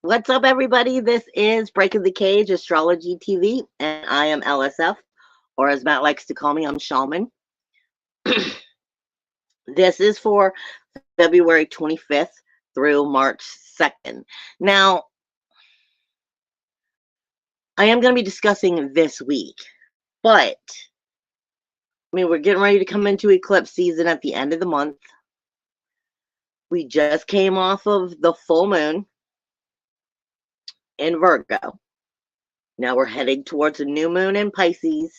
What's up, everybody? This is Breaking the Cage Astrology TV, and I am LSF, or as Matt likes to call me, I'm Shaman. This is for February 25th through March 2nd. Now, I am going to be discussing this week, but we're getting ready to come into eclipse season at the end of the month. We just came off of the full moon in Virgo. Now we're heading towards a new moon in Pisces.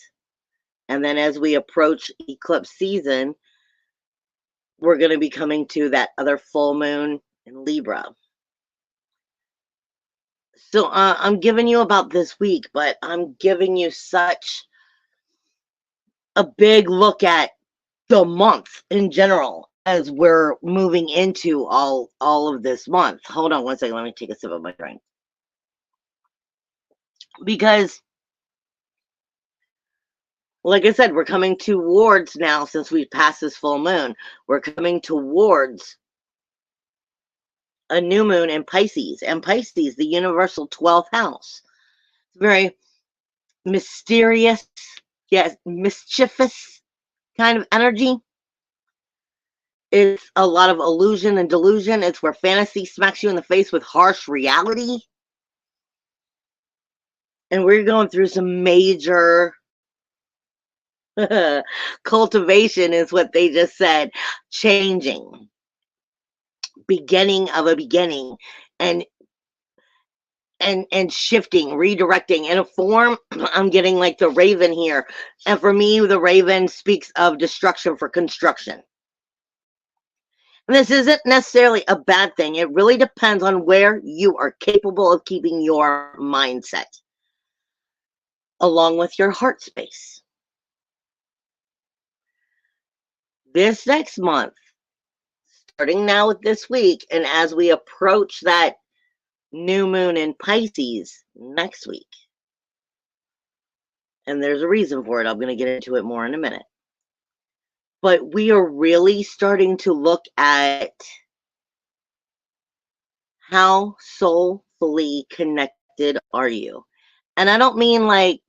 And then as we approach eclipse season, we're going to be coming to that other full moon in Libra. So I'm giving you about this week, but I'm giving you such a big look at the month in general as we're moving into all of this month. Hold on one second. Let me take a sip of my drink. Because, like I said, we're coming towards now, since we've passed this full moon, we're coming towards a new moon in Pisces. And Pisces, the universal 12th house. It's very mysterious, yes, mischievous kind of energy. It's a lot of illusion and delusion. It's where fantasy smacks you in the face with harsh reality. And we're going through some major cultivation, is what they just said. Changing. Beginning of a beginning. And shifting, redirecting. In a form, I'm getting like the raven here. And for me, the raven speaks of destruction for construction. And this isn't necessarily a bad thing. It really depends on where you are capable of keeping your mindset, along with your heart space. This next month, starting now with this week, and as we approach that new moon in Pisces next week, and there's a reason for it. I'm going to get into it more in a minute. But we are really starting to look at how soulfully connected are you. And I don't mean like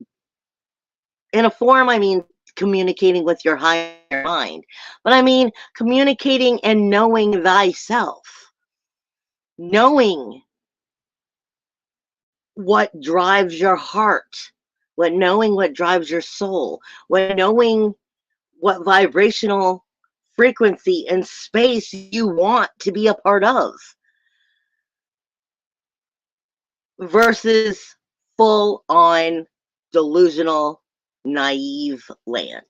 in a form, I mean communicating with your higher mind. But I mean communicating and knowing thyself. Knowing what drives your heart. Knowing what drives your soul. Knowing what vibrational frequency and space you want to be a part of, versus full on delusional, naive land.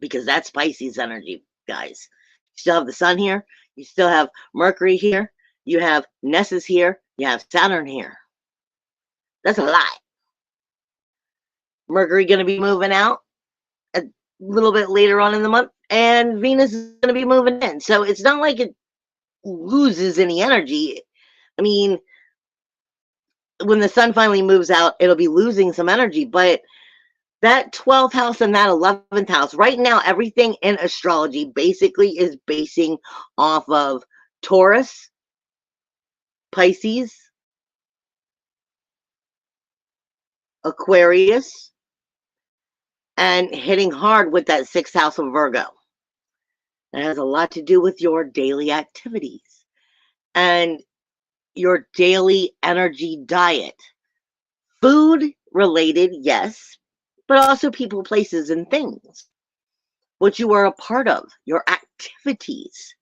Because that's Pisces energy, guys. You still have the sun here. You still have Mercury here. You have Nessus here. You have Saturn here. That's a lot. Mercury going to be moving out a little bit later on in the month, and Venus is going to be moving in. So it's not like it loses any energy. I mean, when the sun finally moves out, it'll be losing some energy, but that 12th house and that 11th house, right now, everything in astrology basically is basing off of Taurus, Pisces, Aquarius, and hitting hard with that 6th house of Virgo. It has a lot to do with your daily activities and your daily energy diet. Food related, yes, but also people, places, and things. What you are a part of, your activities.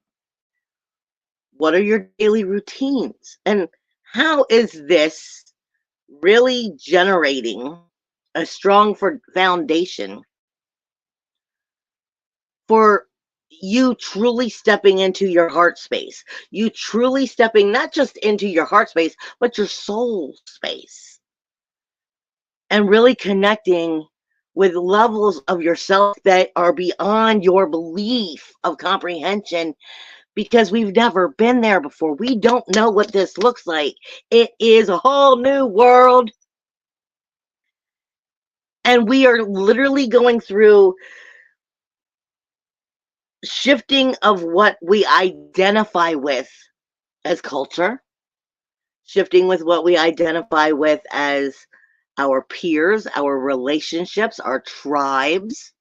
What are your daily routines? And how is this really generating a strong foundation for you truly stepping into your heart space? You truly stepping not just into your heart space, but your soul space. And really connecting with levels of yourself that are beyond your belief of comprehension, because we've never been there before. We don't know what this looks like. It is a whole new world. And we are literally going through shifting of what we identify with as culture, shifting with what we identify with as our peers, our relationships, our tribes,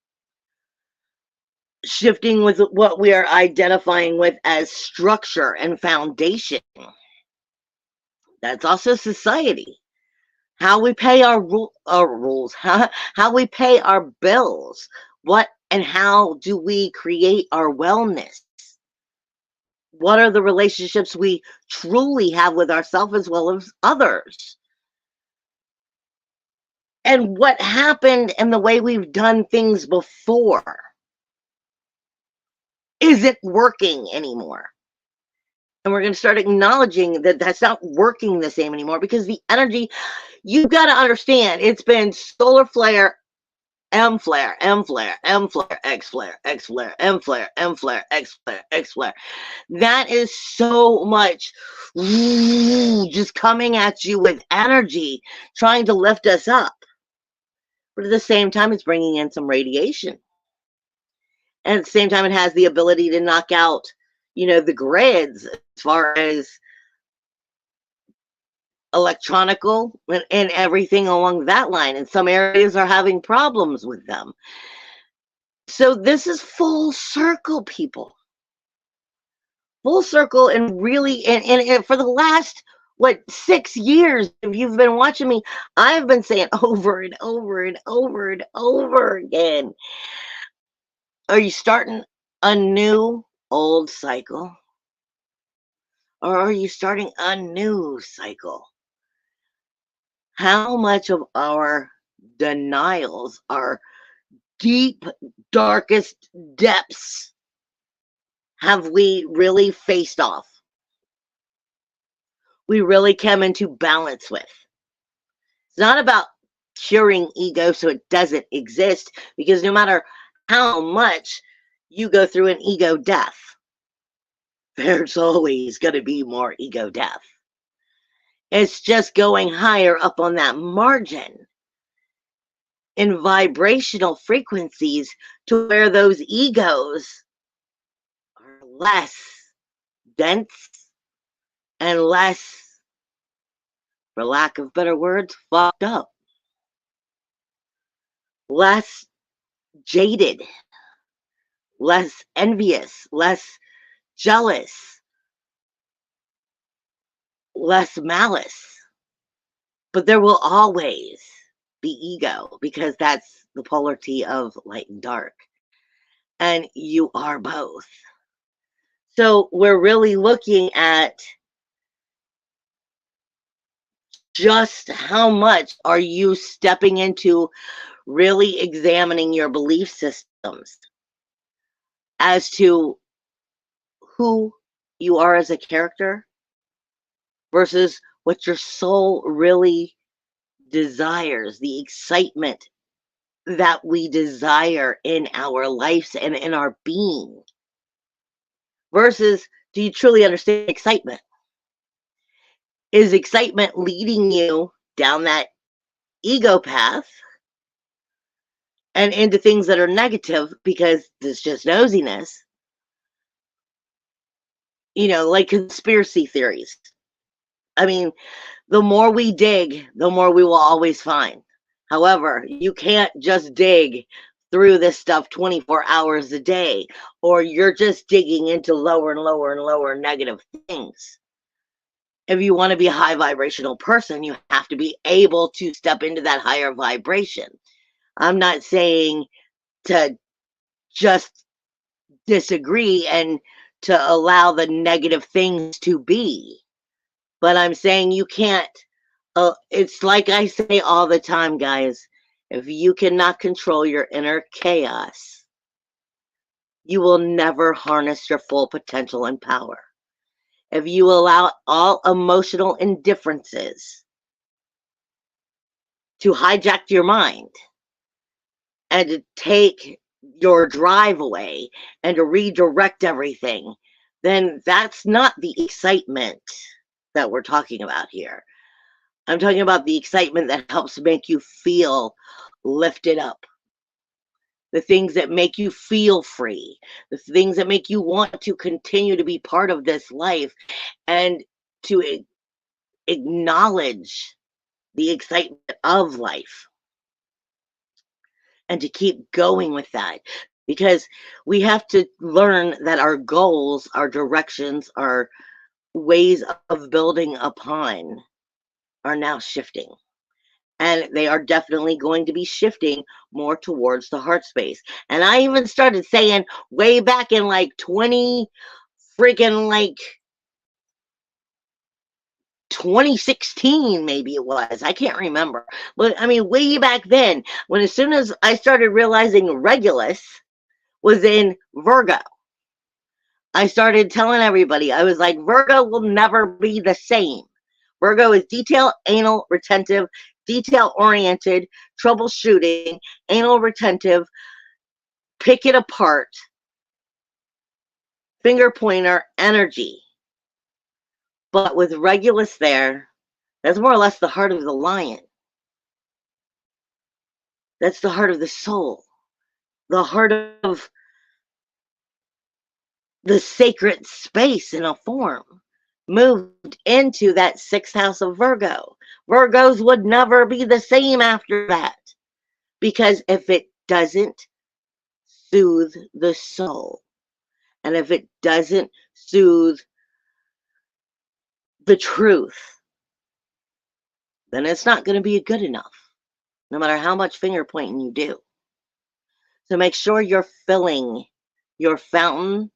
shifting with what we are identifying with as structure and foundation. That's also society. How we pay our rules, how we pay our bills, what and how do we create our wellness? What are the relationships we truly have with ourselves as well as others? And what happened in the way we've done things before isn't working anymore. And we're going to start acknowledging that that's not working the same anymore, because the energy, you've got to understand, it's been solar flare, M flare, M flare, M flare, X flare, X flare, M flare, M flare, X flare, X flare. That is so much just coming at you with energy, trying to lift us up. But at the same time, it's bringing in some radiation. And at the same time, it has the ability to knock out, the grids as far as electronical and everything along that line. And some areas are having problems with them. So this is full circle, people. Full circle, and really, and for the last, 6 years, if you've been watching me, I've been saying over and over and over and over again, are you starting a new old cycle? Or are you starting a new cycle? How much of our denials, our deep, darkest depths, have we really faced off? We really come into balance with. It's not about curing ego so it doesn't exist, because no matter how much you go through an ego death, there's always going to be more ego death. It's just going higher up on that margin in vibrational frequencies to where those egos are less dense and less, for lack of better words, fucked up. Less jaded, less envious, less jealous, less malice. But there will always be ego, because that's the polarity of light and dark. And you are both. So we're really looking at just how much are you stepping into really examining your belief systems as to who you are as a character versus what your soul really desires, the excitement that we desire in our lives and in our being, versus, do you truly understand excitement? Is excitement leading you down that ego path and into things that are negative because there's just nosiness? Like conspiracy theories. I mean, the more we dig, the more we will always find. However, you can't just dig through this stuff 24 hours a day, or you're just digging into lower and lower and lower negative things. If you want to be a high vibrational person, you have to be able to step into that higher vibration. I'm not saying to just disagree and to allow the negative things to be, but I'm saying you can't. It's like I say all the time, guys. If you cannot control your inner chaos, you will never harness your full potential and power. If you allow all emotional indifferences to hijack your mind and to take your drive away and to redirect everything, then that's not the excitement that we're talking about here. I'm talking about the excitement that helps make you feel lifted up. The things that make you feel free. The things that make you want to continue to be part of this life and to acknowledge the excitement of life and to keep going with that, because we have to learn that our goals, our directions, our ways of building upon are now shifting. And they are definitely going to be shifting more towards the heart space. And I even started saying way back in like 2016, maybe it was. I can't remember. But I mean, way back then, when as soon as I started realizing Regulus was in Virgo, I started telling everybody, I was like, Virgo will never be the same. Virgo is detail, anal, retentive, detail-oriented, troubleshooting, anal retentive, pick it apart, finger pointer energy. But with Regulus there, that's more or less the heart of the lion. That's the heart of the soul, the heart of the sacred space in a form, moved into that 6th house of Virgo. Virgos would never be the same after that, because if it doesn't soothe the soul, and if it doesn't soothe the truth, then it's not going to be good enough, no matter how much finger pointing you do. So make sure you're filling your fountain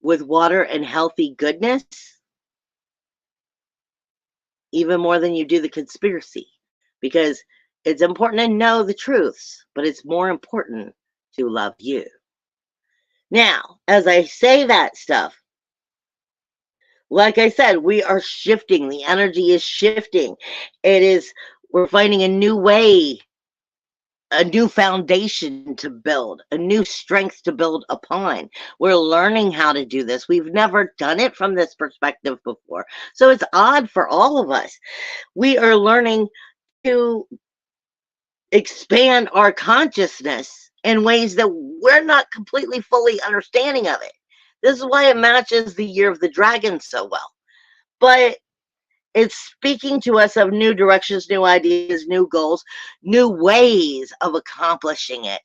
with water and healthy goodness, even more than you do the conspiracy, because it's important to know the truths, but it's more important to love you. Now, as I say that stuff, like I said, we are shifting. The energy is shifting. We're finding a new way, a new foundation to build, a new strength to build upon. We're learning how to do this. We've never done it from this perspective before. So it's odd for all of us. We are learning to expand our consciousness in ways that we're not completely fully understanding of it. This is why it matches the year of the dragon so well. But it's speaking to us of new directions, new ideas, new goals, new ways of accomplishing it,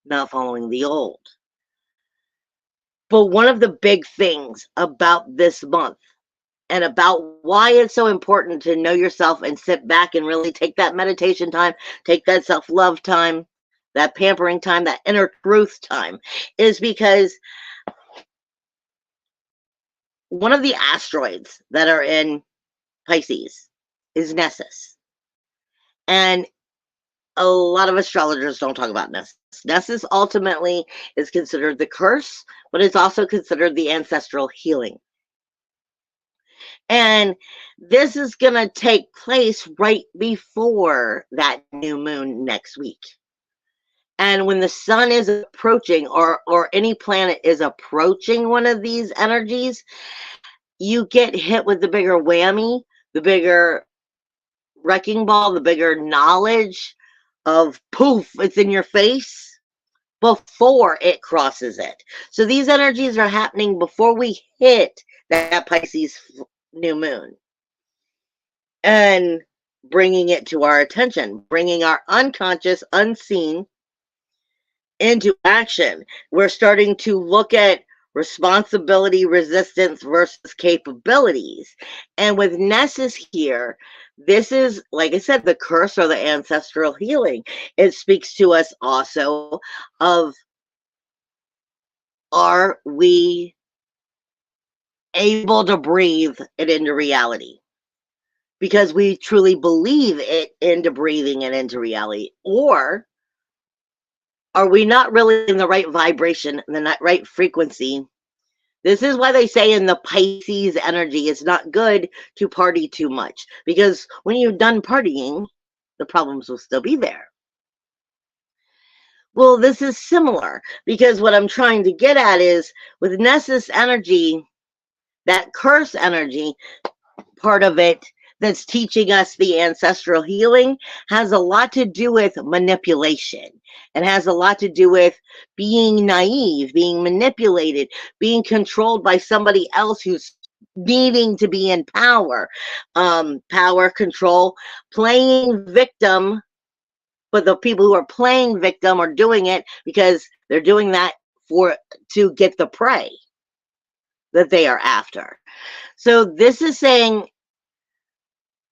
not following the old. But one of the big things about this month, and about why it's so important to know yourself and sit back and really take that meditation time, take that self-love time, that pampering time, that inner truth time, is because one of the asteroids that are in Pisces is Nessus. And a lot of astrologers don't talk about Nessus. Nessus ultimately is considered the curse, but it's also considered the ancestral healing. And this is going to take place right before that new moon next week. And when the sun is approaching, or any planet is approaching one of these energies, you get hit with the bigger whammy, the bigger wrecking ball, the bigger knowledge of poof, it's in your face before it crosses it. So these energies are happening before we hit that Pisces new moon, and bringing it to our attention, bringing our unconscious, unseen into action. We're starting to look at responsibility, resistance versus capabilities. And with Nessus here, this is, like I said, the curse or the ancestral healing. It speaks to us also of, are we able to breathe it into reality? Because we truly believe it into breathing it into reality. Or are we not really in the right vibration, the right frequency? This is why they say in the Pisces energy, it's not good to party too much. Because when you're done partying, the problems will still be there. Well, this is similar, because what I'm trying to get at is, with Nessus energy, that curse energy, part of it that's teaching us the ancestral healing has a lot to do with manipulation. It has a lot to do with being naive, being manipulated, being controlled by somebody else who's needing to be in power, power, control, playing victim. But the people who are playing victim are doing it because they're doing that to get the prey that they are after. So this is saying,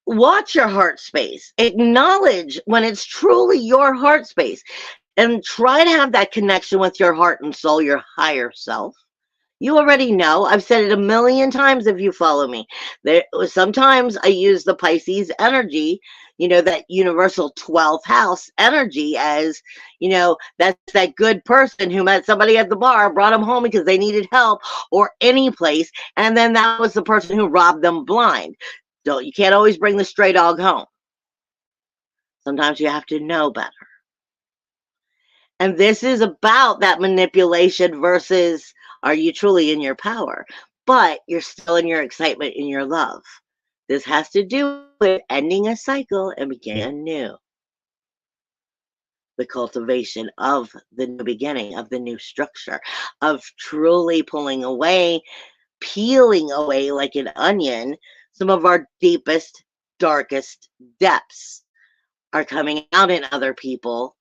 watch your heart space. Acknowledge when it's truly your heart space. And try to have that connection with your heart and soul, your higher self. You already know. I've said it a million times if you follow me. Sometimes I use the Pisces energy, that universal 12th house energy as, that's that good person who met somebody at the bar, brought them home because they needed help or any place. And then that was the person who robbed them blind. You can't always bring the stray dog home. Sometimes you have to know better. And this is about that manipulation versus, are you truly in your power? But you're still in your excitement, in your love. This has to do with ending a cycle and beginning new. The cultivation of the new beginning, of the new structure, of truly pulling away, peeling away like an onion, some of our deepest, darkest depths are coming out in other people.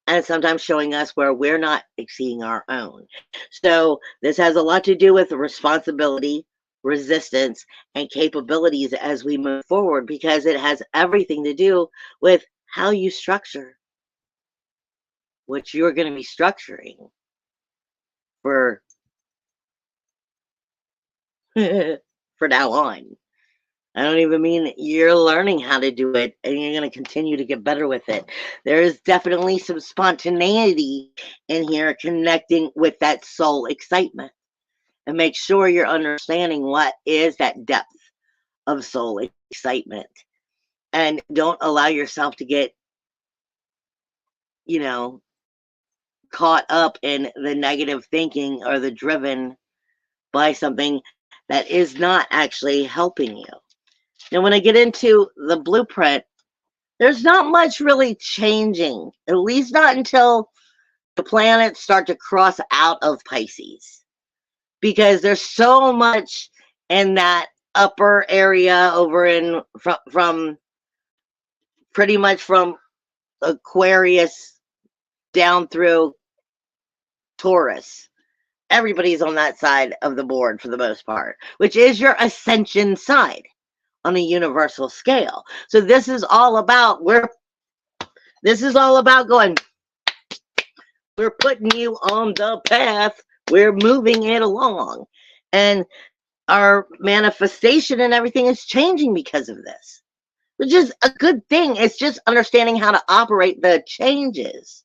And sometimes showing us where we're not seeing our own. So this has a lot to do with responsibility, resistance, and capabilities as we move forward, because it has everything to do with how you structure what you're going to be structuring for for now on. I don't even mean you're learning how to do it and you're going to continue to get better with it. There is definitely some spontaneity in here connecting with that soul excitement. And make sure you're understanding what is that depth of soul excitement. And don't allow yourself to get, caught up in the negative thinking or the driven by something that is not actually helping you. Now, when I get into the blueprint, there's not much really changing, at least not until the planets start to cross out of Pisces, because there's so much in that upper area over in from pretty much from Aquarius down through Taurus. Everybody's on that side of the board for the most part, which is your ascension side on a universal scale. So this is all about going, we're putting you on the path, we're moving it along. And our manifestation and everything is changing because of this, which is a good thing. It's just understanding how to operate the changes.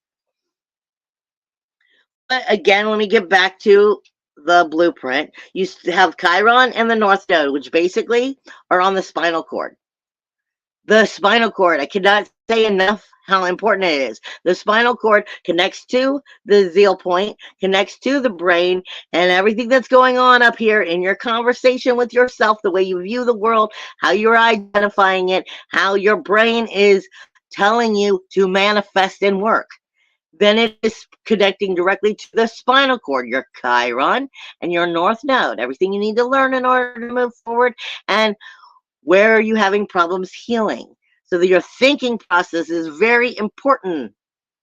But again, let me get back to the blueprint. You have Chiron and the North Node, which basically are on the spinal cord. The spinal cord, I cannot say enough how important it is. The spinal cord connects to the zeal point, connects to the brain, and everything that's going on up here in your conversation with yourself, the way you view the world, how you're identifying it, how your brain is telling you to manifest and work. Then it is connecting directly to the spinal cord, your Chiron and your North Node, everything you need to learn in order to move forward, and where are you having problems healing. So that your thinking process is very important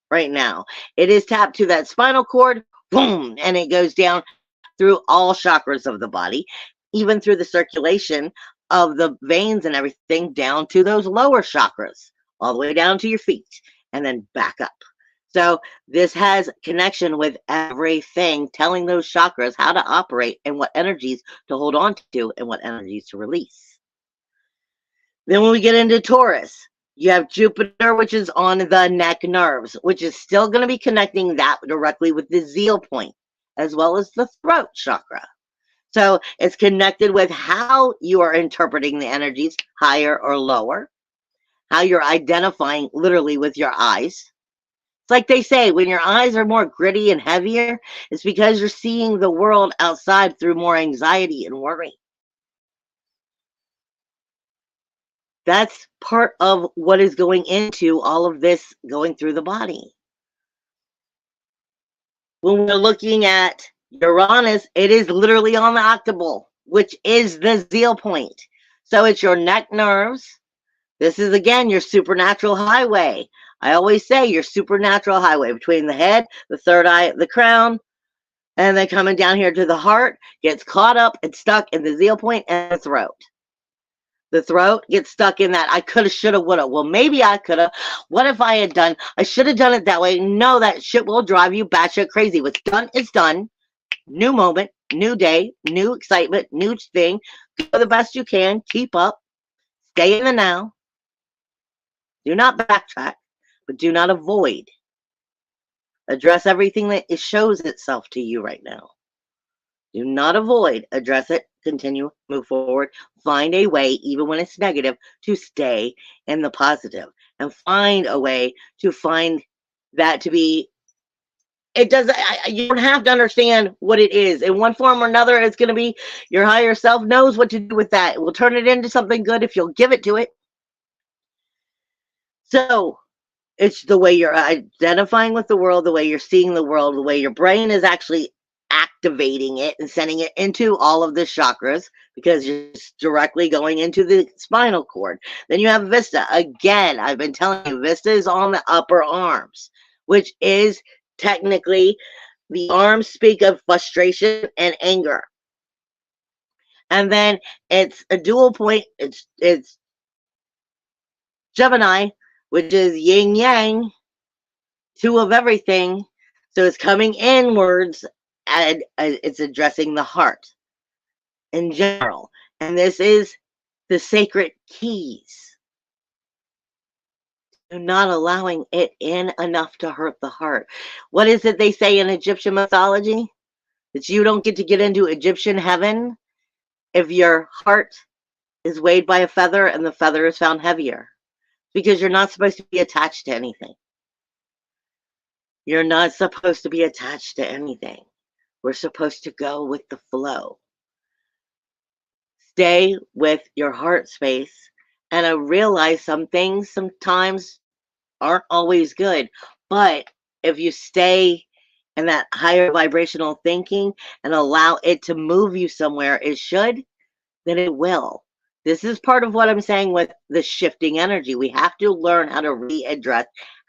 right now. It is tapped to that spinal cord, boom, and it goes down through all chakras of the body, even through the circulation of the veins and everything down to those lower chakras, all the way down to your feet, and then back up. So this has connection with everything, telling those chakras how to operate and what energies to hold on to and what energies to release. Then when we get into Taurus, you have Jupiter, which is on the neck nerves, which is still going to be connecting that directly with the zeal point, as well as the throat chakra. So it's connected with how you are interpreting the energies, higher or lower, how you're identifying literally with your eyes. It's like they say, when your eyes are more gritty and heavier, it's because you're seeing the world outside through more anxiety and worry. That's part of what is going into all of this going through the body. When we're looking at Uranus, it is literally on the octable. which is the zeal point. So it's your neck nerves. This is, again, your supernatural highway. I always say your supernatural highway between the head, the third eye, the crown, and then coming down here to the heart, gets caught up and stuck in the zeal point and the throat. The throat gets stuck in that I coulda, shoulda, woulda. Well, maybe I coulda. What if I had done? I should have done it that way. No, that shit will drive you batshit crazy. What's done is done. New moment, new day, new excitement, new thing. Do the best you can. Keep up. Stay in the now. Do not backtrack, but do not avoid. Address everything that it shows itself to you right now. Do not avoid. Address it. Continue. Move forward. Find a way, even when it's negative, to stay in the positive. And find a way to find that to be. It doesn't. You don't have to understand what it is. In one form or another, it's going to be your higher self knows what to do with that. It will turn it into something good if you'll give it to it. So it's the way you're identifying with the world, the way you're seeing the world, the way your brain is actually activating it and sending it into all of the chakras, because you're directly going into the spinal cord. Then you have Vista. Again, I've been telling you, Vista is on the upper arms, which is technically, the arms speak of frustration and anger. And then it's a dual point. It's Gemini, which is yin yang, two of everything. So it's coming inwards, and it's addressing the heart in general. And this is the sacred keys. You're not allowing it in enough to hurt the heart. What is it they say in Egyptian mythology? That you don't get to get into Egyptian heaven if your heart is weighed by a feather and the feather is found heavier. Because you're not supposed to be attached to anything. You're not supposed to be attached to anything. We're supposed to go with the flow. Stay with your heart space. And I realize some things sometimes aren't always good. But if you stay in that higher vibrational thinking and allow it to move you somewhere it should, then it will. This is part of what I'm saying with the shifting energy. We have to learn how to readdress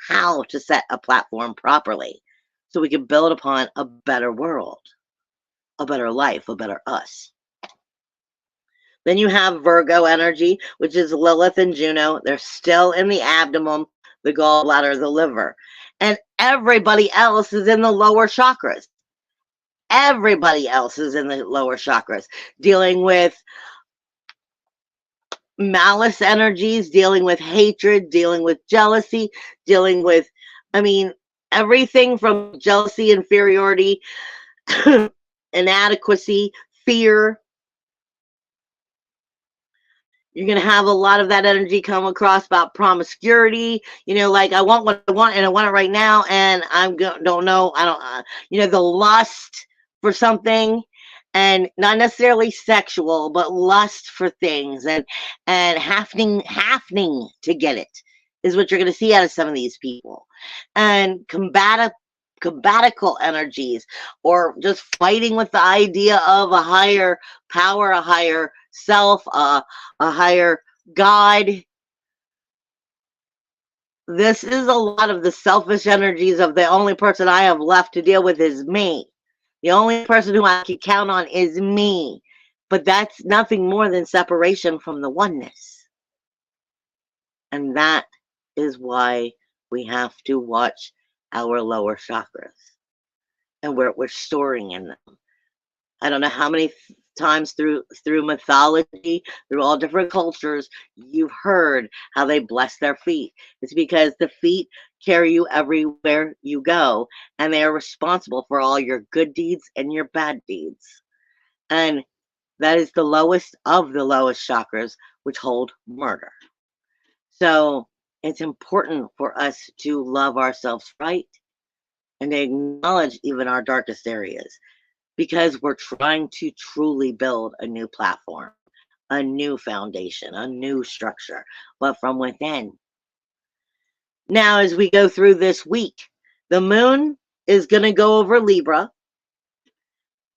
how to set a platform properly so we can build upon a better world, a better life, a better us. Then you have Virgo energy, which is Lilith and Juno. They're still in the abdomen, the gallbladder, the liver. And everybody else is in the lower chakras. Everybody else is in the lower chakras, dealing with malice energies, dealing with hatred, dealing with jealousy, dealing with, everything from jealousy, inferiority, inadequacy, fear. You're going to have a lot of that energy come across about promiscuity, like I want what I want and I want it right now. And don't know. The lust for something, and not necessarily sexual, but lust for things and happening to get it is what you're going to see out of some of these people. And combatical energies, or just fighting with the idea of a higher power, a higher self, a higher God. This is a lot of the selfish energies of the only person I have left to deal with is me. The only person who I can count on is me. But that's nothing more than separation from the oneness. And that is why we have to watch our lower chakras and where we're storing in them. I don't know how many times through mythology, through all different cultures, you've heard how they bless their feet. It's because the feet carry you everywhere you go, and they are responsible for all your good deeds and your bad deeds. And that is the lowest of the lowest chakras, which hold murder. So it's important for us to love ourselves right and to acknowledge even our darkest areas, because we're trying to truly build a new platform, a new foundation, a new structure, but from within. Now, as we go through this week, the moon is going to go over Libra,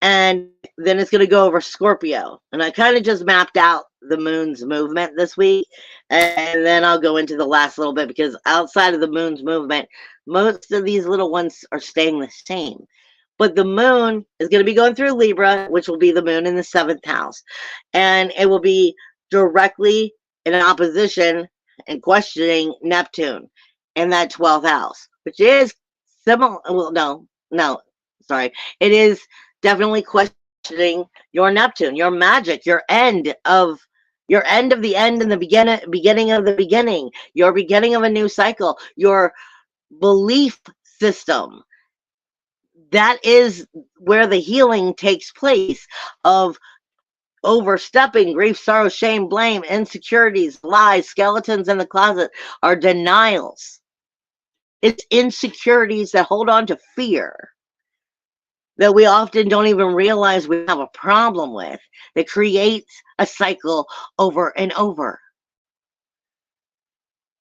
and then it's going to go over Scorpio. And I kind of just mapped out the moon's movement this week. And then I'll go into the last little bit, because outside of the moon's movement, most of these little ones are staying the same. But the moon is going to be going through Libra, which will be the moon in the 7th house. And it will be directly in opposition and questioning Neptune in that 12th house, which is similar. Well, no, sorry. It is definitely questioning your Neptune, your magic, your end of the end and the beginning of the beginning, your beginning of a new cycle, your belief system. That is where the healing takes place, of overstepping grief, sorrow, shame, blame, insecurities, lies, skeletons in the closet are denials. It's insecurities that hold on to fear that we often don't even realize we have a problem with, that creates a cycle over and over.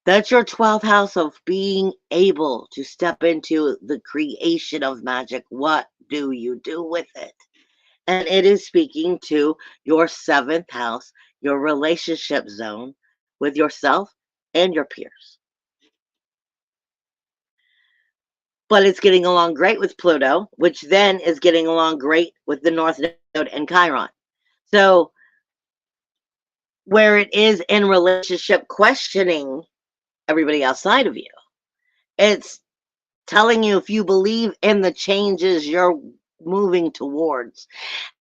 That's your 12th house of being able to step into the creation of magic. What do you do with it? And it is speaking to your 7th house, your relationship zone with yourself and your peers. But it's getting along great with Pluto, which then is getting along great with the North Node and Chiron. So where it is in relationship questioning everybody outside of you, it's telling you if you believe in the changes you're moving towards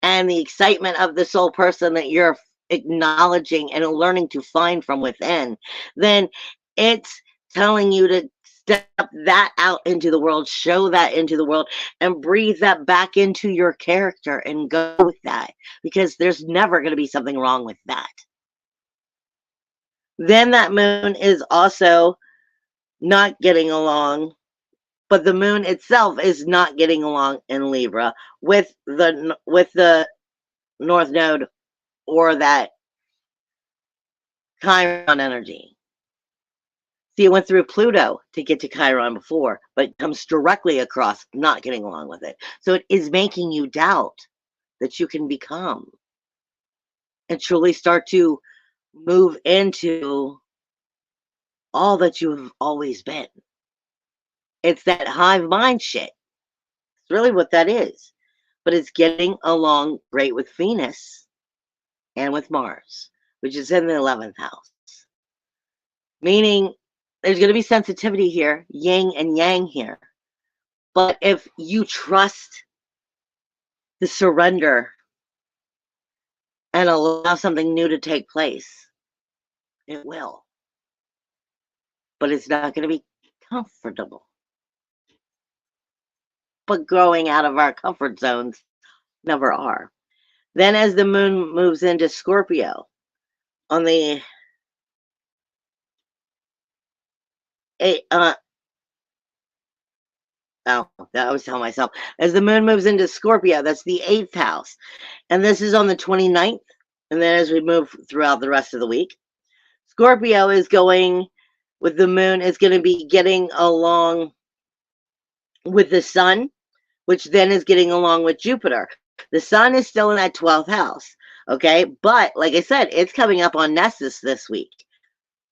and the excitement of the soul person that you're acknowledging and learning to find from within, then it's telling you to step that out into the world, show that into the world, and breathe that back into your character and go with that, because there's never going to be something wrong with that. Then that moon is also not getting along, but the moon itself is not getting along in Libra with the North Node or that Chiron energy. See, it went through Pluto to get to Chiron before, but it comes directly across, not getting along with it. So it is making you doubt that you can become and truly start to move into all that you've always been. It's that hive mind shit. It's really what that is. But it's getting along great with Venus and with Mars, which is in the 11th house. Meaning there's going to be sensitivity here, yin and yang here. But if you trust the surrender and allow something new to take place, it will. But it's not going to be comfortable. But growing out of our comfort zones never are. Then as the moon moves into Scorpio on the I was telling myself, as the moon moves into Scorpio, that's the 8th house. And this is on the 29th. And then as we move throughout the rest of the week, Scorpio is going with the moon, is going to be getting along with the sun, which then is getting along with Jupiter. The sun is still in that 12th house. Okay. But like I said, it's coming up on Nessus this week.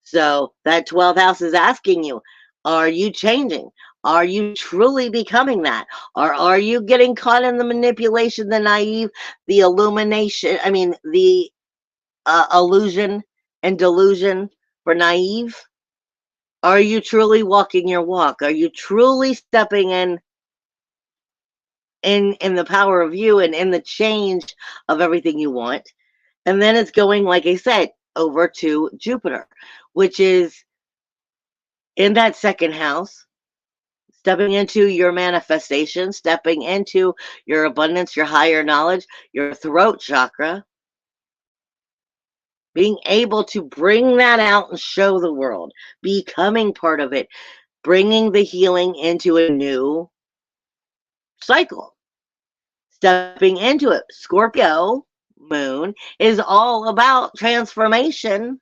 So that 12th house is asking you, are you changing? Are you truly becoming that? Or are you getting caught in the manipulation, the naive, the illumination, the illusion and delusion for naive? Are you truly walking your walk? Are you truly stepping in the power of you and in the change of everything you want? And then it's going, like I said, over to Jupiter, which is in that 2nd house, stepping into your manifestation, stepping into your abundance, your higher knowledge, your throat chakra, being able to bring that out and show the world, becoming part of it, bringing the healing into a new cycle, stepping into it. Scorpio moon is all about transformation.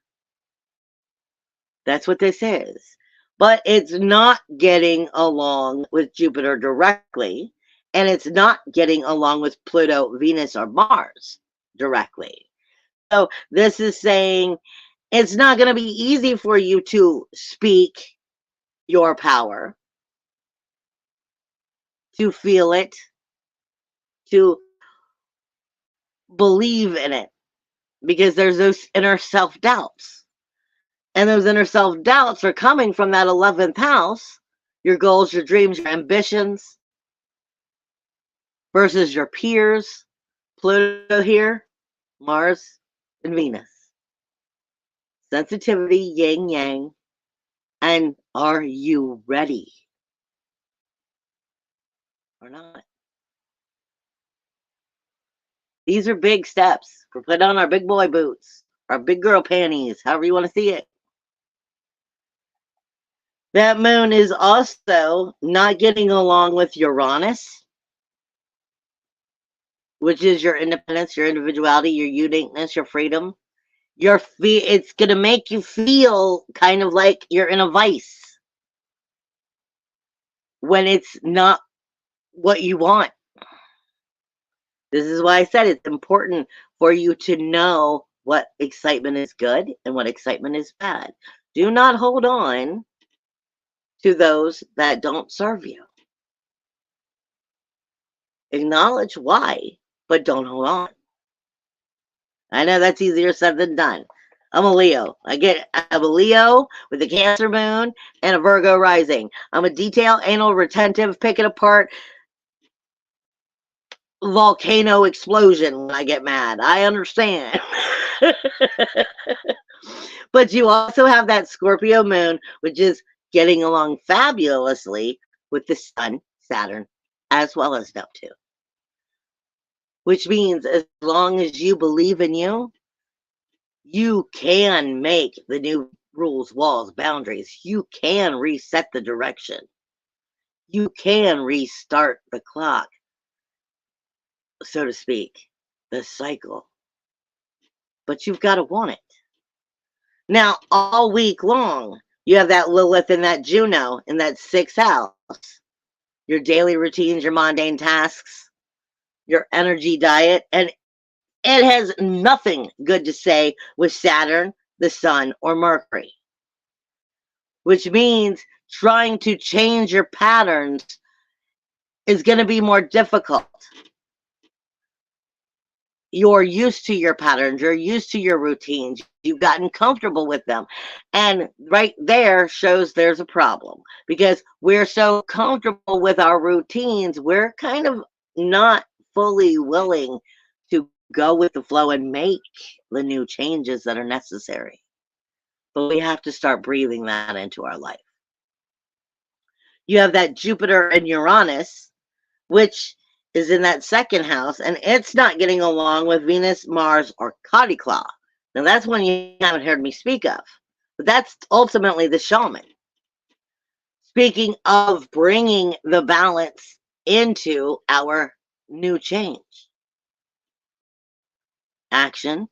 That's what this is. But it's not getting along with Jupiter directly. And it's not getting along with Pluto, Venus, or Mars directly. So this is saying it's not going to be easy for you to speak your power, to feel it, to believe in it, because there's those inner self-doubts. And those inner self-doubts are coming from that 11th house, your goals, your dreams, your ambitions, versus your peers, Pluto here, Mars, and Venus. Sensitivity, yin yang, and are you ready or not? These are big steps. We're putting on our big boy boots, our big girl panties, however you want to see it. That moon is also not getting along with Uranus, which is your independence, your individuality, your uniqueness, your freedom. It's going to make you feel kind of like you're in a vice when it's not what you want. This is why I said it's important for you to know what excitement is good and what excitement is bad. Do not hold on to those that don't serve you. Acknowledge why, but don't hold on. I know that's easier said than done. I'm a Leo. I'm a Leo with a Cancer moon and a Virgo rising. I'm a detail, anal, retentive, pick it apart, volcano explosion when I get mad. I understand. But you also have that Scorpio moon, which is getting along fabulously with the Sun, Saturn, as well as Neptune. Which means as long as you believe in you, you can make the new rules, walls, boundaries. You can reset the direction. You can restart the clock, so to speak, the cycle. But you've got to want it. Now, all week long, you have that Lilith and that Juno in that 6th house. Your daily routines, your mundane tasks, your energy diet, and it has nothing good to say with Saturn, the Sun, or Mercury. Which means trying to change your patterns is going to be more difficult. You're used to your patterns. You're used to your routines. You've gotten comfortable with them. And right there shows there's a problem because we're so comfortable with our routines. We're kind of not fully willing to go with the flow and make the new changes that are necessary. But we have to start breathing that into our life. You have that Jupiter and Uranus, which is in that 2nd house, and it's not getting along with Venus, Mars, or Claw. Now, that's one you haven't heard me speak of, but that's ultimately the shaman. Speaking of bringing the balance into our new change. Action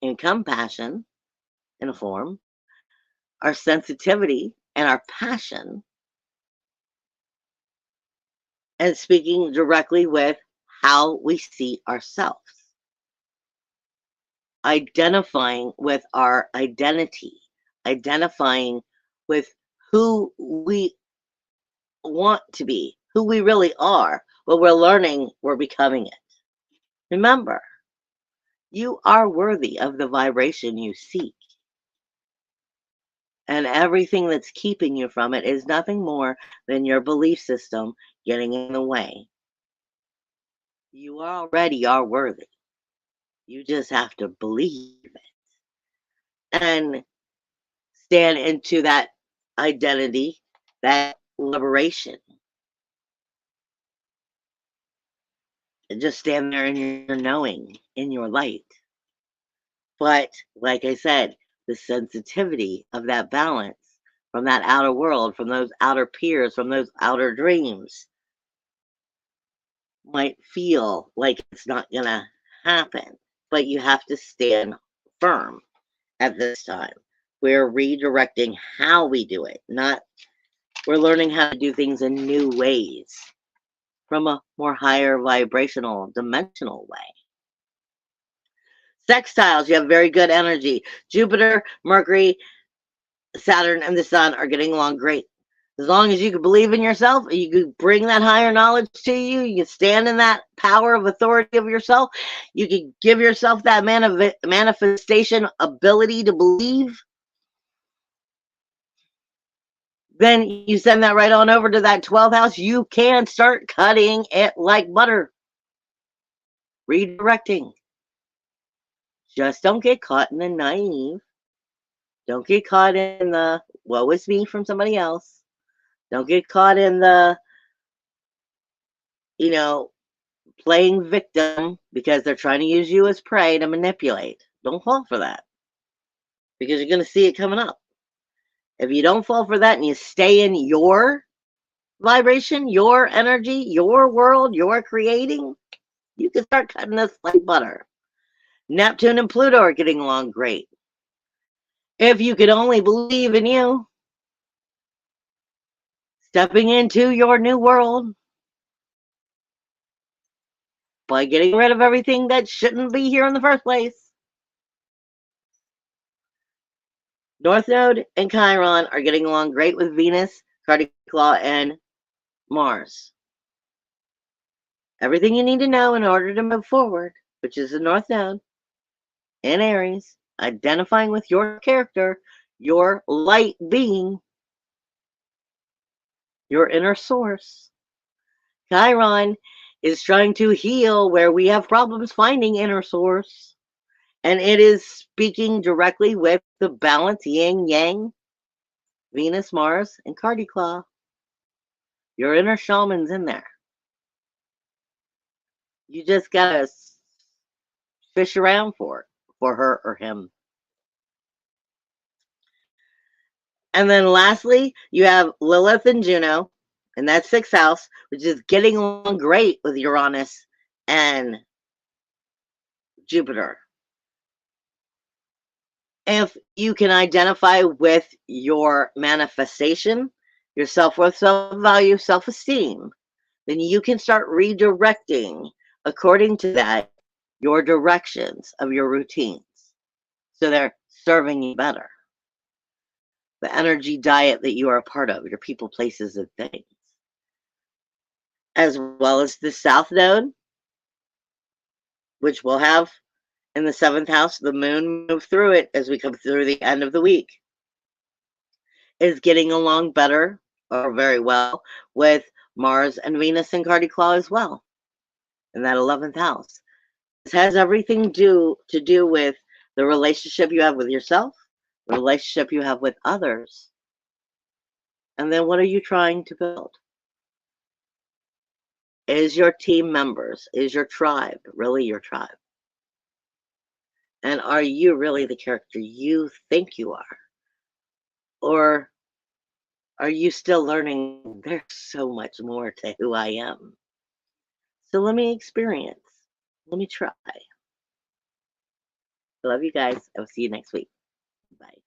and compassion in a form, our sensitivity and our passion, and speaking directly with how we see ourselves. Identifying with our identity, identifying with who we want to be, who we really are. What we're learning, we're becoming it. Remember, you are worthy of the vibration you seek. And everything that's keeping you from it is nothing more than your belief system getting in the way. You already are worthy. You just have to believe it and stand into that identity, that liberation. And just stand there in your knowing, in your light. But like I said, the sensitivity of that balance from that outer world, from those outer peers, from those outer dreams might feel like it's not going to happen. But you have to stand firm at this time. We're redirecting how we do it, not we're learning how to do things in new ways. from a more higher vibrational, dimensional way. Sextiles, you have very good energy. Jupiter, Mercury, Saturn, and the Sun are getting along great. As long as you can believe in yourself, you can bring that higher knowledge to you, you can stand in that power of authority of yourself, you can give yourself that manifestation ability to believe, then you send that right on over to that 12th house. You can start cutting it like butter. Redirecting. Just don't get caught in the naive. Don't get caught in the woe is me from somebody else. Don't get caught in the, playing victim because they're trying to use you as prey to manipulate. Don't fall for that because you're going to see it coming up. If you don't fall for that and you stay in your vibration, your energy, your world, your creating, you can start cutting this like butter. Neptune and Pluto are getting along great. If you could only believe in you, stepping into your new world by getting rid of everything that shouldn't be here in the first place. North Node and Chiron are getting along great with Venus, Cardi-Claw, and Mars. Everything you need to know in order to move forward, which is the North Node in Aries, identifying with your character, your light being, your inner source. Chiron is trying to heal where we have problems finding inner source. And it is speaking directly with the balance, yin, yang, Venus, Mars, and Cardi-Claw. Your inner shaman's in there. You just gotta fish around for her or him. And then lastly, you have Lilith and Juno, and that's 6th house, which is getting along great with Uranus and Jupiter. If you can identify with your manifestation, your self-worth, self-value, self-esteem, then you can start redirecting according to that your directions of your routines. So they're serving you better. The energy diet that you are a part of, your people, places, and things. As well as the South Node, which we'll have in the 7th house, the moon move through it as we come through the end of the week, is getting along better or very well with Mars and Venus and Cardi-Claw as well in that 11th house. This has everything to do with the relationship you have with yourself, the relationship you have with others, and then what are you trying to build? Is your team members, is your tribe really your tribe? And are you really the character you think you are? Or are you still learning there's so much more to who I am? So let me experience. Let me try. I love you guys. I will see you next week. Bye.